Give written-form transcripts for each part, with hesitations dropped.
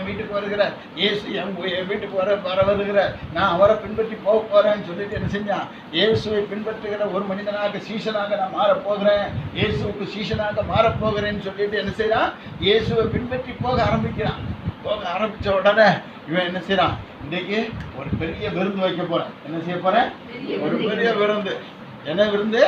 என் வீட்டுக்கு வருகிறார், இயேசு என் வீட்டுக்கு வர வருகிறார், நான் அவரை பின்பற்றி போக போகிறேன்னு சொல்லிட்டு என்ன செஞ்சான்? இயேசுவை பின்பற்றுகிற ஒரு மனிதனாக சீஷனாக நான் மாறப்போகிறேன், இயேசுவுக்கு சீஷனாக மாறப்போகிறேன்னு சொல்லிட்டு என்ன செய்யறான்? இயேசுவை பின்பற்றி போக ஆரம்பிக்கிறான். போக ஆரம்பித்த உடனே இவன் என்ன செய்யறான்? இன்றைக்கு ஒரு பெரிய விருந்து வைக்க போகிறேன். என்ன செய்ய போகிறேன்? ஒரு பெரிய விருந்து. என்ன விருந்து?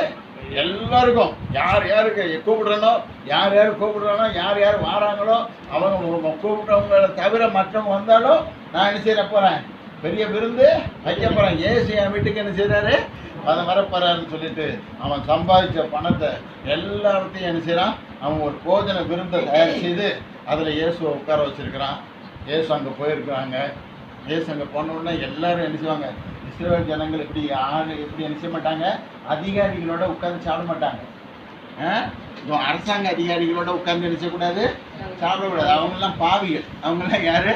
எல்லாருக்கும் யார் யாருக்கு கூப்பிடுறனோ, யார் யார் கூப்பிடுறானோ, யார் யார் வாராங்களோ அவங்க கூப்பிட்றவங்களை தவிர மற்றவங்க வந்தாலும் நான் என்ன செய்ய போகிறேன்? பெரிய விருந்து வைக்க போகிறேன். ஏசு என் வீட்டுக்கு என்ன செய்கிறாரு? அதை வரப்போறாருன்னு சொல்லிட்டு அவன் சம்பாதிச்ச பணத்தை எல்லாத்தையும் என்ன செய்கிறான்? அவன் ஒரு போஜன விருந்தை தயார் செய்து அதில் இயேசுவை உட்கார வச்சிருக்கிறான். இயேசு அங்கே போயிருக்கிறாங்க. இயேசு அங்கே போனோடனே எல்லாரும் என்ன செய்வாங்க? இஸ்ரவேல் ஜனங்கள் இப்படி என்ன செய்ய மாட்டாங்க? அதிகாரிகளோட உட்கார்ந்து சாப்பிட மாட்டாங்க. அரசாங்க அதிகாரிகளோட உட்கார்ந்து என்ன செய்யக்கூடாது? சாப்பிடக்கூடாது. அவங்கெல்லாம் பாவிகள். அவங்கெல்லாம் யாரு?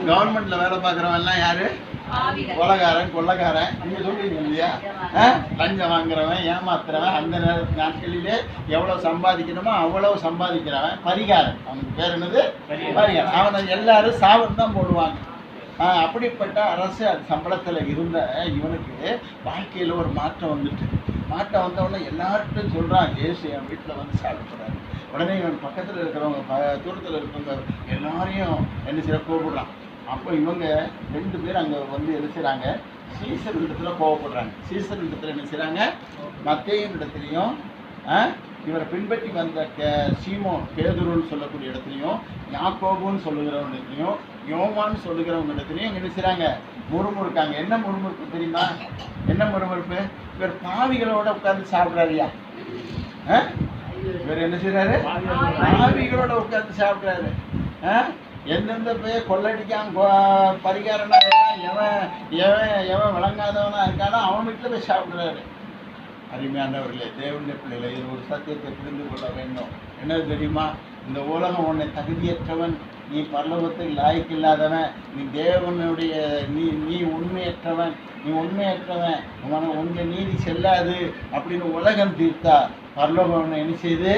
கவர்மெண்ட்ல வேலை பார்க்குறவங்க எல்லாம் யாரு? கொலைகாரன், கொள்ளைக்காரன். நீங்க சொல்றீங்க இல்லையா? லஞ்சம் வாங்குறவன், ஏமாத்துறவன், அந்த நாட்களிலே எவ்வளவு சம்பாதிக்கணுமோ அவ்வளவு சம்பாதிக்கிறவன் பரிகாரன். அவனுக்கு பேர் என்னது? பரிகாரன். அவனை எல்லாரும் சாவன் தான் போடுவாங்க. அப்படிப்பட்ட அரசு சம்பளத்தில் இருந்த இவனுக்கு வாழ்க்கையில் ஒரு மாற்றம் வந்துட்டு, மாற்றம் வந்தவுடனே எல்லார்கிட்டும் சொல்கிறான், இயேசு என் வீட்டில் வந்து சாப்பிட்றாரு. உடனே இவன் பக்கத்தில் இருக்கிறவங்க, தூரத்தில் இருக்கிறவங்க எல்லாரையும் என்ன செய்ய கூப்பிடுறான். அப்போ இவங்க 2 பேர் அங்கே வந்து என்ன செய்கிறாங்க? சீசர் இடத்துல கோவப்படுறாங்க. சீசர் இடத்துல என்ன செய்கிறாங்க? மத்தேயின் இடத்துலையும் இவரை பின்பற்றி வந்த சீமோன் பேதுருன்னு சொல்லக்கூடிய இடத்துலையும், யாக்கோபுன்னு சொல்லுகிறவங்க இடத்துலையும், யோவான்னு சொல்லுகிறவங்க இடத்துலையும் என்ன செய்கிறாங்க? முறுமுறுக்காங்க. என்ன முறுமுறுப்பு தெரியுமா? என்ன முறுமுறுப்பு? இவர் பாவிகளோட உட்கார்ந்து சாப்பிட்றாருயா. இவர் என்ன செய்கிறாரு? பாவிகளோட உட்கார்ந்து சாப்பிட்றாரு. எந்தெந்த பேர் கொள்ளடிக்காம பரிகாரனா இருக்கான், எவன் விளங்காதவனா இருக்கானோ அவன் வீட்டில் போய் சாப்பிட்றாரு. அருமையானவர்களே, தேவனுடைய பிள்ளைகளை இது ஒரு சத்தியத்தை புரிந்து கொள்ள வேண்டும். என்ன தெரியுமா? இந்த உலகம் உன்னை தகுதியற்றவன், நீ பரலோகத்தில் லாய்க்கு இல்லாதவன், நீ தேவனுடைய நீ உண்மையற்றவன், நீ உண்மையற்றவன், உங்கள் நீதி செல்லாது அப்படின்னு உலகம் தீர்த்தா பரலோகம் உன்னை என்ன செய்து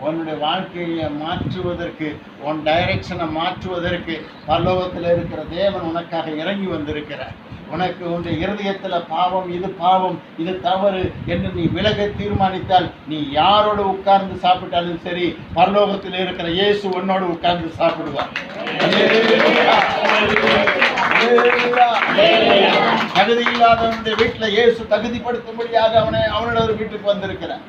உன்னுடைய வாழ்க்கையை மாற்றுவதற்கு, உன் டைரக்ஷனை மாற்றுவதற்கு பரலோகத்தில் இருக்கிற தேவன் உனக்காக இறங்கி வந்திருக்கிறார். உனக்கு உன்னுடைய இருதயத்தில் பாவம், இது பாவம், இது தவறு என்று நீ விலக தீர்மானித்தால் நீ யாரோடு உட்கார்ந்து சாப்பிட்டாலும் சரி, பரலோகத்தில் இருக்கிற இயேசு உன்னோடு உட்கார்ந்து சாப்பிடுவார். தகுதி இல்லாதவனுடைய வீட்டில் இயேசு தகுதிப்படுத்தும்படியாக அவனோட ஒரு வீட்டுக்கு வந்திருக்கிறார்.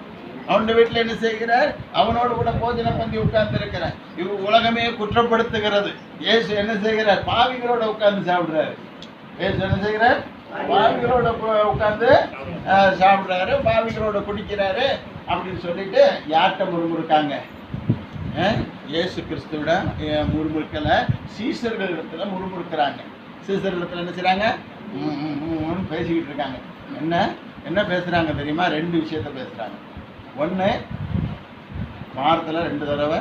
அவனுடைய வீட்டில் என்ன செய்கிறார்? அவனோடு கூட போஜன பந்தி உட்கார்ந்து இருக்கிறார். உலகமே குற்றப்படுத்துகிறது. இயேசு என்ன செய்கிறார்? பாவிகளோட உட்கார்ந்து சாப்பிடுறாரு. இயேசு என்ன செய்கிறார்? பாவிகளோட உட்கார்ந்து சாப்பிடுறாரு, பாவிகளோட குடிக்கிறாரு அப்படின்னு சொல்லிட்டு யார்கிட்ட முறுமுறுக்காங்க? இயேசு கிறிஸ்துவிட முறுமுறுக்கலை, சீசர்கள் இடத்துல முறுமுறுக்கிறாங்க. சீசர் இடத்துல என்ன செய்கிறாங்க? பேசிக்கிட்டு இருக்காங்க. என்ன பேசுகிறாங்க தெரியுமா? 2 விஷயத்த பேசுகிறாங்க. ஒன்று, வாரத்தில் 2 தடவை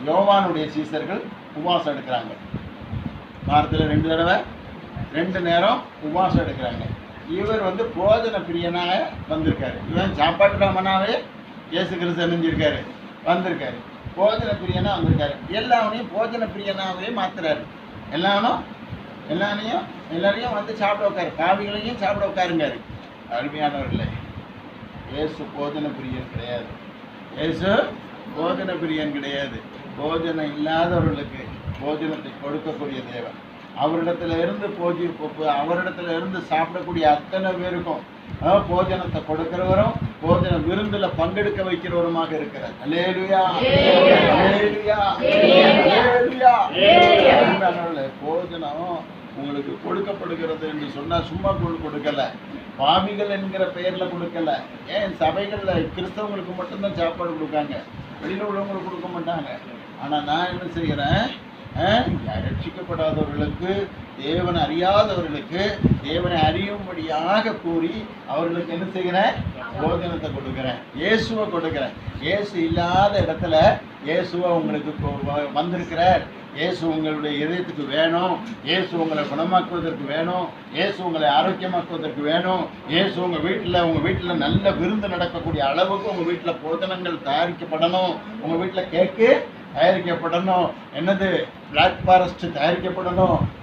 யோவானுடைய சீசர்கள் உபவாசம் எடுக்கிறாங்க. வாரத்தில் 2 தடவை 2 நேரம் உபவாசம் எடுக்கிறாங்க. இவர் வந்து போஜன பிரியனாக வந்திருக்காரு. இவன் சாப்பாட்டு ராமனாவே இயேசு கிறிஸ்து நினைஞ்சிருக்காரு, வந்திருக்காரு. போஜன பிரியனாக வந்திருக்காரு. எல்லாரையும் போஜன பிரியனாகவே மாத்துறாரு. எல்லாரையும் வந்து சாப்பிட உட்காரு, பாவிகளையும் சாப்பிட உட்காருங்காரு. அருமையானவர்களே, இயேசு போஜன பிரியன் கிடையாது. இயேசு போஜன பிரியன் கிடையாது. போஜனம் இல்லாதவர்களுக்கு போஜனத்தை கொடுக்கக்கூடிய தேவன். அவரிடத்துல இருந்து சாப்பிடக்கூடிய அத்தனை பேருக்கும் போஜனத்தை கொடுக்கிறவரும் போஜன விருந்துல பங்கெடுக்க வைக்கிறவருமாக இருக்கிறார். அல்லேலூயா, அல்லேலூயா, அல்லேலூயா. போஜனம் உங்களுக்கு கொடுக்கப்படுகிறது என்று சொன்னா சும்மா கொடுக்கல, பாவிகள் என்கிற பெயர்ல கொடுக்கல. ஏன் சபைகள்ல கிறிஸ்தவங்களுக்கு மட்டும்தான் சாப்பாடு கொடுக்காங்க, வெளியில உள்ளவங்களுக்கு கொடுக்க மாட்டாங்க. ஆனா நான் என்ன செய்கிறேன்? ரட்சிக்கப்படாதவர்களுக்கு, தேவனை அறியாதவர்களுக்கு தேவனை அறியும்படியாக கூறி அவர்களுக்கு என்ன செய்கிறேன்? போஜனத்தை கொடுக்குறேன், இயேசுவை கொடுக்குறேன். இயேசு இல்லாத இடத்துல இயேசுவை உங்களுக்கு வந்திருக்கிறார். இயேசு உங்களுடைய இதயத்துக்கு வேணும், இயேசு உங்களை குணமாக்குவதற்கு வேணும், இயேசு உங்களை ஆரோக்கியமாக்குவதற்கு வேணும். இயேசு உங்கள் வீட்டில் நல்ல விருந்து நடக்கக்கூடிய அளவுக்கு உங்கள் வீட்டில் போஜனங்கள் தயாரிக்கப்படணும். உங்கள் வீட்டில் கேக்கு தயாரிக்கப்படணும். என்னது? Black forest தயாரிக்கப்படணும்.